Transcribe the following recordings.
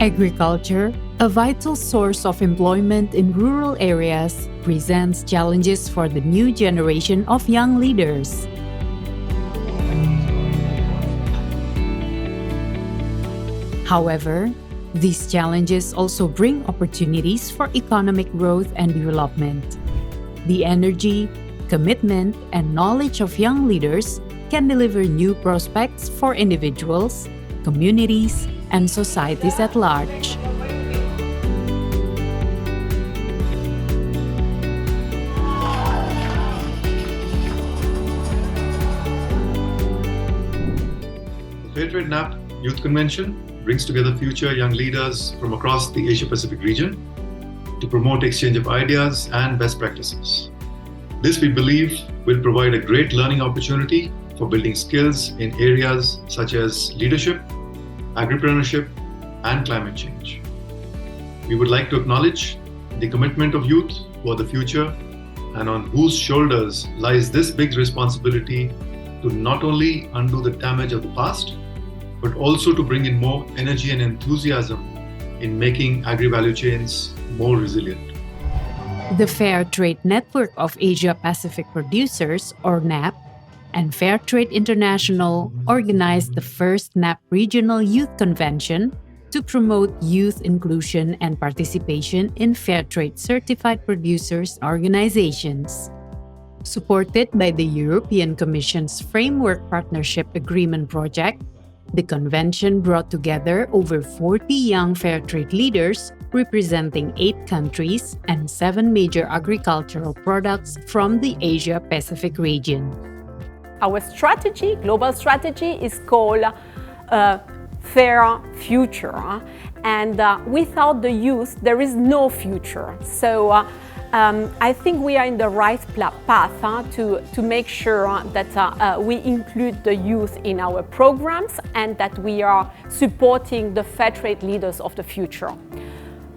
Agriculture, a vital source of employment in rural areas, presents challenges for the new generation of young leaders. However, these challenges also bring opportunities for economic growth and development. The energy, commitment, and knowledge of young leaders can deliver new prospects for individuals, communities, and societies at large. The Fairtrade NAPP Youth Convention brings together future young leaders from across the Asia-Pacific region to promote exchange of ideas and best practices. This, we believe, will provide a great learning opportunity for building skills in areas such as leadership, agripreneurship, and climate change. We would like to acknowledge the commitment of youth for the future and on whose shoulders lies this big responsibility to not only undo the damage of the past, but also to bring in more energy and enthusiasm in making agri-value chains more resilient. The Fairtrade Network of Asia-Pacific Producers, or NAPP, and Fairtrade International organized the first NAPP Regional Youth Convention to promote youth inclusion and participation in Fairtrade-certified producers organizations. Supported by the European Commission's Framework Partnership Agreement project, the convention brought together over 40 young Fairtrade leaders representing 8 countries and 7 major agricultural products from the Asia-Pacific region. Our strategy, global strategy, is called Fair Future. And without the youth, there is no future. So I think we are in the right path to make sure that we include the youth in our programs and that we are supporting the Fairtrade leaders of the future.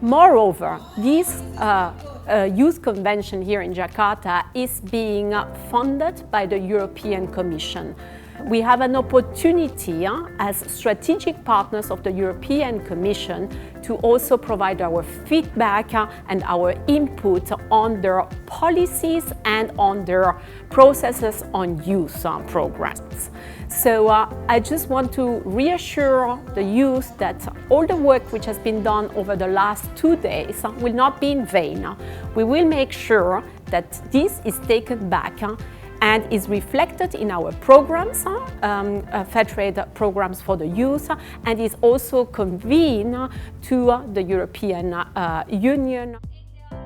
Moreover, this youth convention here in Jakarta is being funded by the European Commission. We have an opportunity as strategic partners of the European Commission to also provide our feedback and our input on their policies and on their processes on youth programs. So I just want to reassure the youth that all the work which has been done over the last 2 days will not be in vain. We will make sure that this is taken back and is reflected in our programs, Fairtrade programs for the youth, and is also convened to the European Union.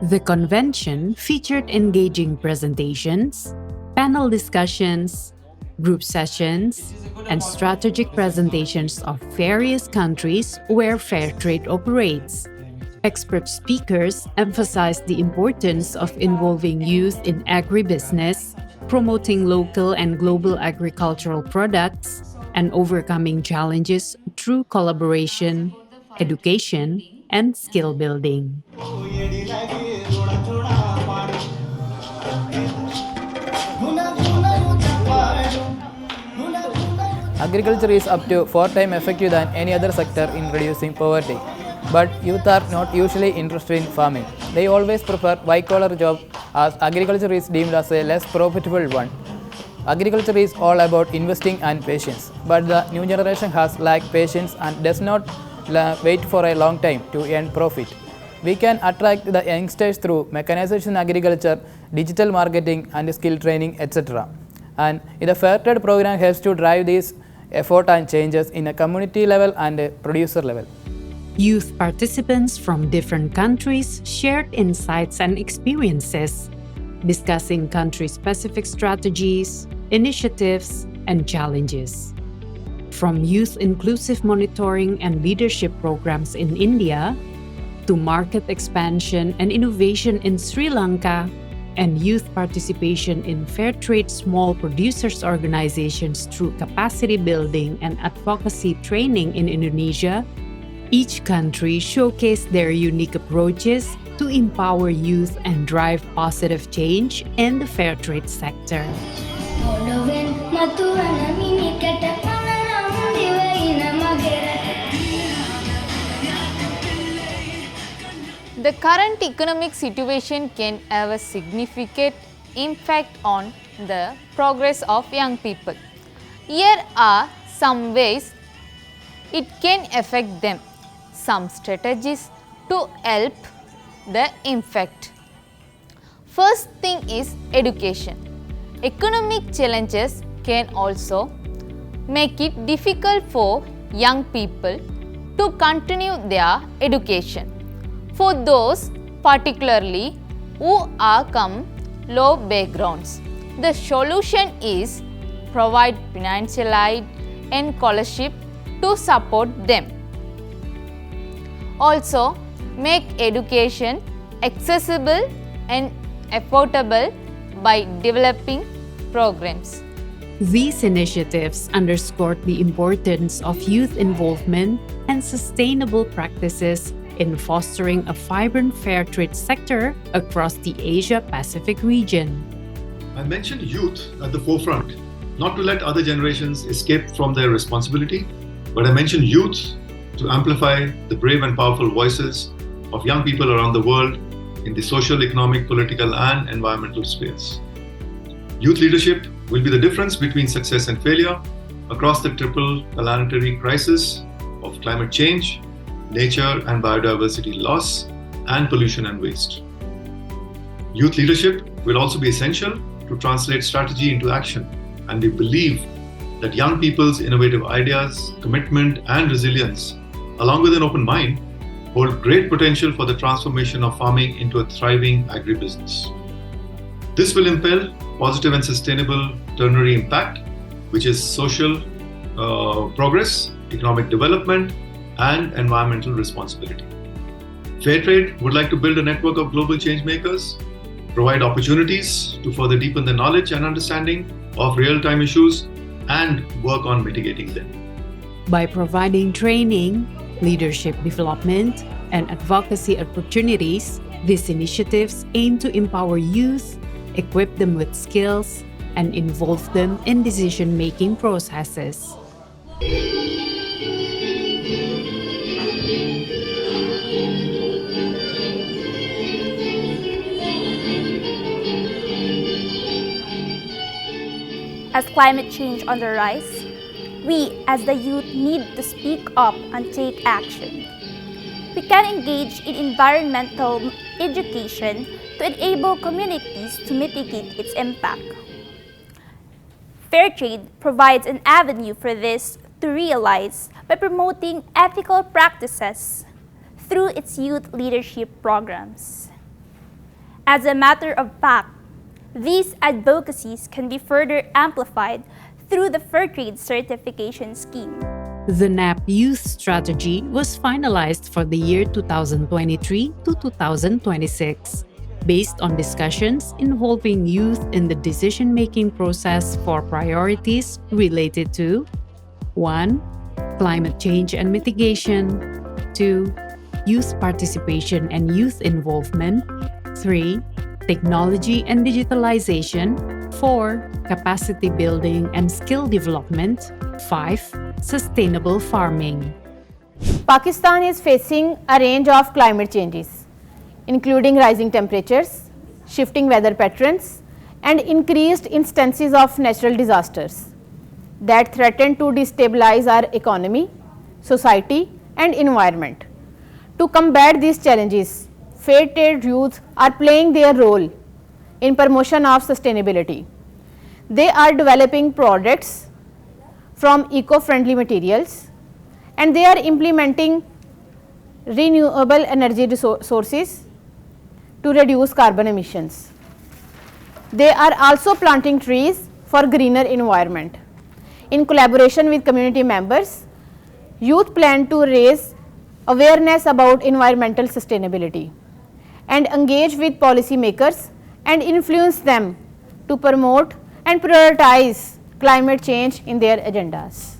The convention featured engaging presentations, panel discussions, group sessions, and strategic presentations of various countries where Fairtrade operates. Expert speakers emphasized the importance of involving youth in agribusiness, promoting local and global agricultural products, and overcoming challenges through collaboration, education, and skill building. Agriculture is up to 4 times effective than any other sector in reducing poverty. But youth are not usually interested in farming. They always prefer white-collar jobs as agriculture is deemed as a less profitable one. Agriculture is all about investing and patience. But the new generation has lacked patience and does not wait for a long time to earn profit. We can attract the youngsters through mechanization agriculture, digital marketing and skill training, etc. And the Fairtrade program helps to drive these effort and changes in a community level and a producer level. Youth participants from different countries shared insights and experiences, discussing country-specific strategies, initiatives, and challenges. From youth inclusive monitoring and leadership programs in India, to market expansion and innovation in Sri Lanka, and youth participation in Fairtrade small producers organizations through capacity building and advocacy training in Indonesia, each country showcased their unique approaches to empower youth and drive positive change in the Fairtrade sector. The current economic situation can have a significant impact on the progress of young people. Here are some ways it can affect them. Some strategies to help the impact. First thing is education. Economic challenges can also make it difficult for young people to continue their education. For those particularly who are from low backgrounds, the solution is provide financial aid and scholarship to support them. Also, make education accessible and affordable by developing programs. These initiatives underscored the importance of youth involvement and sustainable practices in fostering a vibrant fair trade sector across the Asia-Pacific region. I mentioned youth at the forefront, not to let other generations escape from their responsibility, but I mentioned youth to amplify the brave and powerful voices of young people around the world in the social, economic, political, and environmental spheres. Youth leadership will be the difference between success and failure across the triple planetary crisis of climate change, nature and biodiversity loss, and pollution and waste. Youth leadership will also be essential to translate strategy into action, and we believe that young people's innovative ideas, commitment, and resilience, along with an open mind, hold great potential for the transformation of farming into a thriving agribusiness. This will impel positive and sustainable ternary impact, which is social progress, economic development, and environmental responsibility. Fairtrade would like to build a network of global change makers, provide opportunities to further deepen the knowledge and understanding of real-time issues, and work on mitigating them. By providing training, leadership development, and advocacy opportunities, these initiatives aim to empower youth, equip them with skills, and involve them in decision-making processes. As climate change on the rise, we as the youth need to speak up and take action. We can engage in environmental education to enable communities to mitigate its impact. Fairtrade provides an avenue for this to realize by promoting ethical practices through its youth leadership programs. As a matter of fact, these advocacies can be further amplified through the Fairtrade certification scheme. The NAPP Youth Strategy was finalized for the year 2023 to 2026, based on discussions involving youth in the decision-making process for priorities related to 1. Climate change and mitigation, 2. Youth participation and youth involvement, 3. Technology and digitalization, 4. Capacity building and skill development, 5. Sustainable farming. Pakistan is facing a range of climate changes, including rising temperatures, shifting weather patterns, and increased instances of natural disasters that threaten to destabilize our economy, society, and environment. To combat these challenges, Fairtrade youth are playing their role in promotion of sustainability. They are developing products from eco-friendly materials, and they are implementing renewable energy sources to reduce carbon emissions. They are also planting trees for greener environment. In collaboration with community members, youth plan to raise awareness about environmental sustainability and engage with policymakers and influence them to promote and prioritize climate change in their agendas.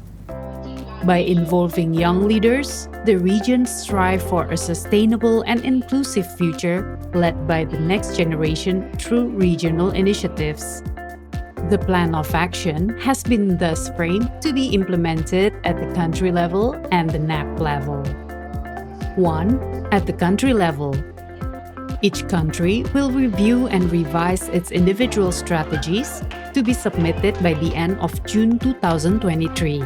By involving young leaders, the region strives for a sustainable and inclusive future led by the next generation through regional initiatives. The plan of action has been thus framed to be implemented at the country level and the NAPP level. 1. At the country level, Each country will review and revise its individual strategies to be submitted by the end of June 2023.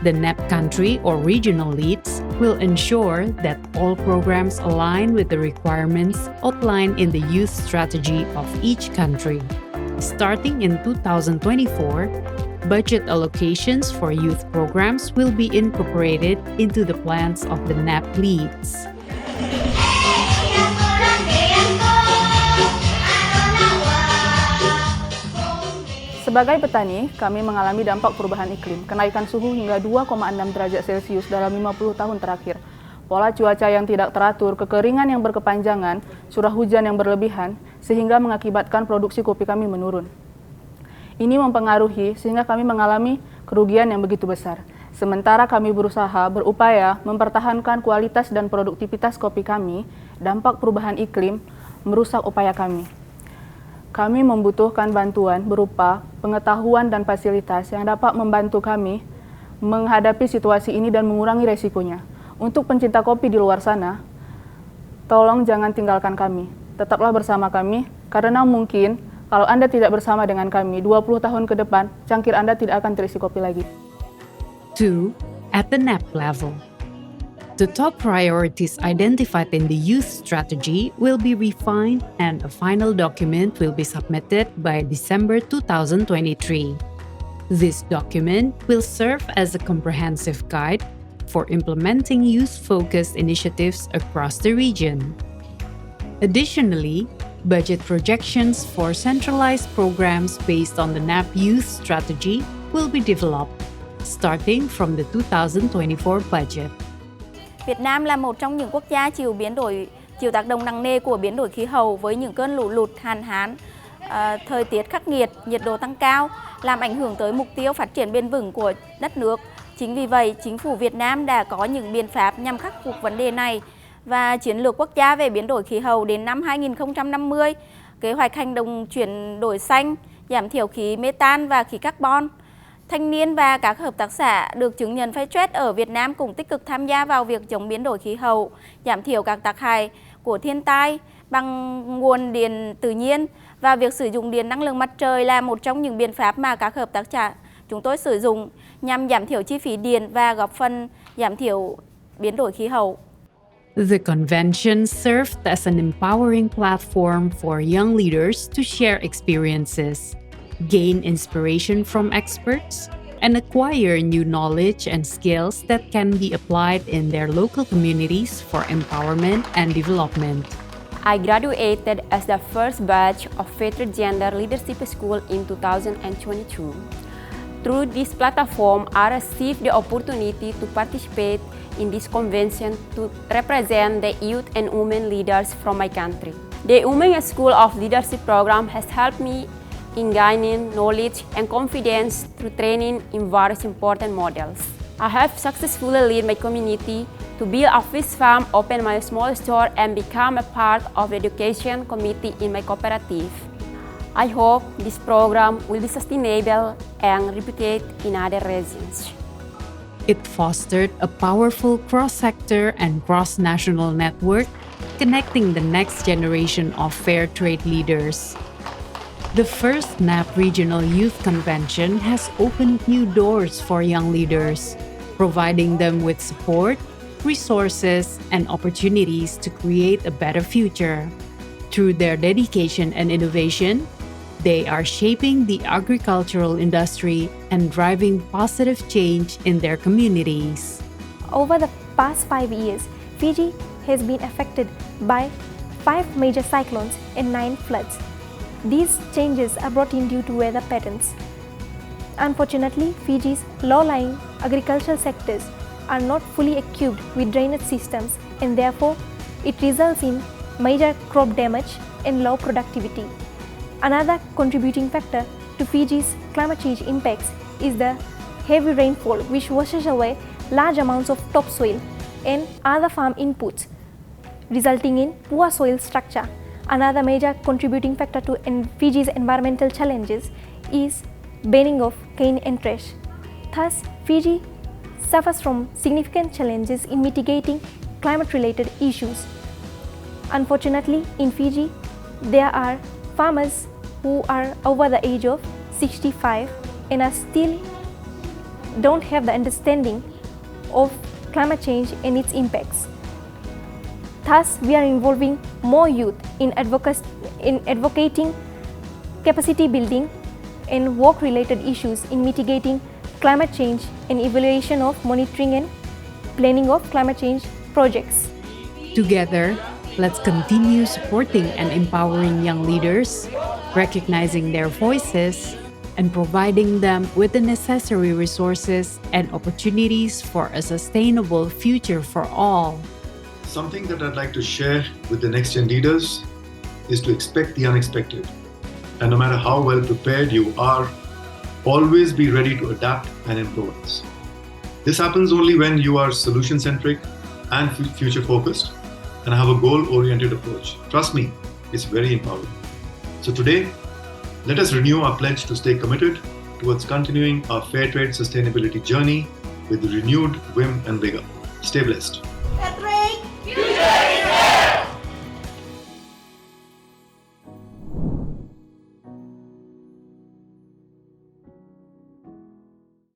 The NAPP country or regional leads will ensure that all programs align with the requirements outlined in the youth strategy of each country. Starting in 2024, budget allocations for youth programs will be incorporated into the plans of the NAPP leads. Sebagai petani, kami mengalami dampak perubahan iklim, kenaikan suhu hingga 2,6 derajat Celcius dalam 50 tahun terakhir. Pola cuaca yang tidak teratur, kekeringan yang berkepanjangan, curah hujan yang berlebihan, sehingga mengakibatkan produksi kopi kami menurun. Ini mempengaruhi sehingga kami mengalami kerugian yang begitu besar. Sementara kami berusaha berupaya mempertahankan kualitas dan produktivitas kopi kami, dampak perubahan iklim merusak upaya kami. Kami membutuhkan bantuan berupa pengetahuan dan fasilitas yang dapat membantu kami menghadapi situasi ini dan mengurangi resikonya. Untuk pencinta kopi di luar sana, tolong jangan tinggalkan kami. Tetaplah bersama kami, karena mungkin kalau Anda tidak bersama dengan kami 20 tahun ke depan, cangkir Anda tidak akan terisi kopi lagi. 2. At the NAPP level. The top priorities identified in the youth strategy will be refined and a final document will be submitted by December 2023. This document will serve as a comprehensive guide for implementing youth-focused initiatives across the region. Additionally, budget projections for centralized programs based on the NAPP youth strategy will be developed, starting from the 2024 budget. Việt Nam là một trong những quốc gia chịu tác động nặng nề của biến đổi khí hậu với những cơn lũ lụt, hạn hán, thời tiết khắc nghiệt, nhiệt độ tăng cao, làm ảnh hưởng tới mục tiêu phát triển bền vững của đất nước. Chính vì vậy, chính phủ Việt Nam đã có những biện pháp nhằm khắc phục vấn đề này và chiến lược quốc gia về biến đổi khí hậu đến năm 2050, kế hoạch hành động chuyển đổi xanh, giảm thiểu khí metan và khí carbon. Thanh niên và các hợp tác xã được chứng nhận Fairtrade ở Việt Nam cũng tích cực tham gia vào việc chống biến đổi khí hậu, giảm thiểu các tác hại của thiên tai bằng nguồn điện tự nhiên, và việc sử dụng điện năng lượng mặt trời là một trong những biện pháp mà các hợp tác xã chúng tôi sử dụng nhằm giảm thiểu chi phí điện và góp phần giảm thiểu biến đổi khí hậu. The convention served as an empowering platform for young leaders to share experiences, gain inspiration from experts, and acquire new knowledge and skills that can be applied in their local communities for empowerment and development. I graduated as the first batch of Fairtrade Gender Leadership School in 2022. Through this platform, I received the opportunity to participate in this convention to represent the youth and women leaders from my country. The Women School of Leadership program has helped me in gaining knowledge and confidence through training in various important models. I have successfully led my community to build a fish farm, open my small store, and become a part of the education committee in my cooperative. I hope this program will be sustainable and replicate in other regions. It fostered a powerful cross-sector and cross-national network connecting the next generation of fair trade leaders. The first NAPP Regional Youth Convention has opened new doors for young leaders, providing them with support, resources, and opportunities to create a better future. Through their dedication and innovation, they are shaping the agricultural industry and driving positive change in their communities. Over the past 5 years, Fiji has been affected by 5 major cyclones and 9 floods. These changes are brought in due to weather patterns. Unfortunately, Fiji's low-lying agricultural sectors are not fully equipped with drainage systems, and therefore it results in major crop damage and low productivity. Another contributing factor to Fiji's climate change impacts is the heavy rainfall, which washes away large amounts of topsoil and other farm inputs, resulting in poor soil structure. Another major contributing factor to Fiji's environmental challenges is burning of cane and trash. Thus, Fiji suffers from significant challenges in mitigating climate-related issues. Unfortunately, in Fiji, there are farmers who are over the age of 65 and are still don't have the understanding of climate change and its impacts. Thus, we are involving more youth in advocating capacity building and work-related issues in mitigating climate change and evaluation of monitoring and planning of climate change projects. Together, let's continue supporting and empowering young leaders, recognizing their voices, and providing them with the necessary resources and opportunities for a sustainable future for all. Something that I'd like to share with the next gen leaders is to expect the unexpected. And no matter how well prepared you are, always be ready to adapt and improvise. This happens only when you are solution-centric and future-focused and have a goal-oriented approach. Trust me, it's very empowering. So today, let us renew our pledge to stay committed towards continuing our Fairtrade sustainability journey with renewed vim and vigor. Stay blessed. Fairtrade!